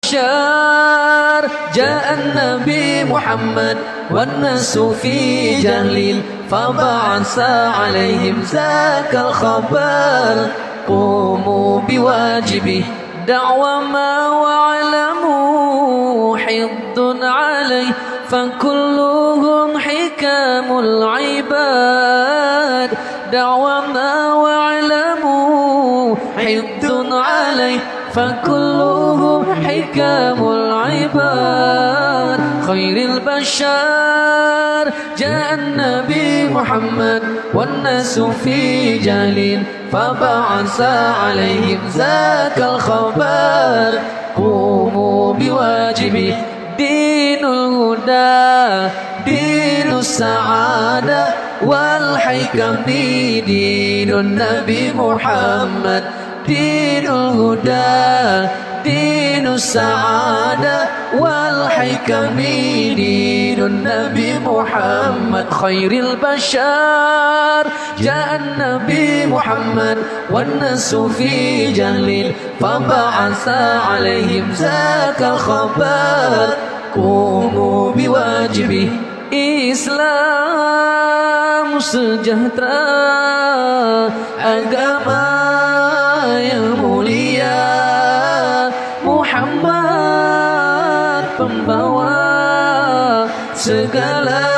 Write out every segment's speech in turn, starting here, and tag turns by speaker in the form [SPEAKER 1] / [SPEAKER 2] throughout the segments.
[SPEAKER 1] بشار جاء النبي محمد والناس في جهل فبعث عليهم ذاك الخبر قوموا بواجبه دعوة ما واعلموا حض عليه فكلهم حكام العباد دعوة ما واعلموا حض عليه فكلهم حكام العباد خير البشر جاء النبي محمد والناس في جهل فبعث عليهم ذاك الخبر قوموا بواجبه دين الهدى دين السعادة والحكم دين النبي محمد دين الهدى دين السعادة والحكم دين النبي محمد خير البشر جاء النبي محمد والناس في جهل فبعث عليهم ذاك الخبر قوموا بواجبه Islam sejahtera agama yang mulia Muhammad pembawa segala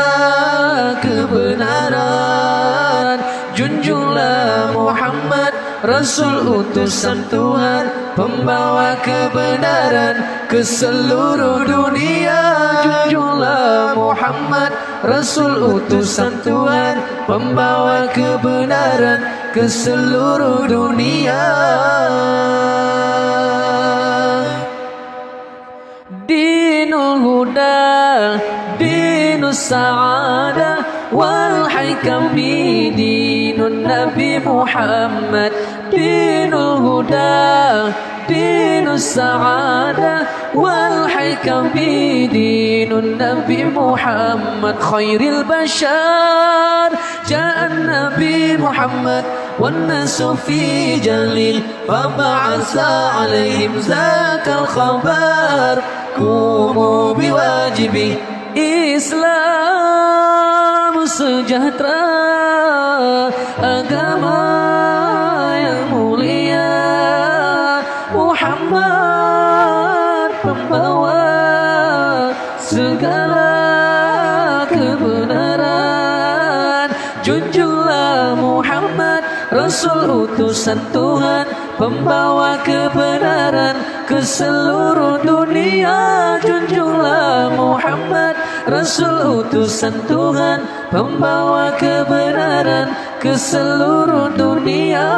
[SPEAKER 1] kebenaran junjunglah Muhammad Rasul utusan Tuhan pembawa kebenaran ke seluruh dunia junjunglah Muhammad Rasul utusan Tuhan pembawa kebenaran ke seluruh dunia dinul huda dinus sa'adah wal hikami dinun Nabi Muhammad dinul huda dinus sa'adah wal hikami dinun Nabi Muhammad khairil bashar ja'an Nabi Muhammad والناس في جليل فبعث عليهم ذاك الخبر قوموا بواجبه Islam sejahtera agama yang mulia Muhammad pembawa segala kebenaran junjunglah Muhammad Rasul utusan Tuhan pembawa kebenaran ke seluruh dunia junjunglah Muhammad Rasul utusan Tuhan pembawa kebenaran ke seluruh dunia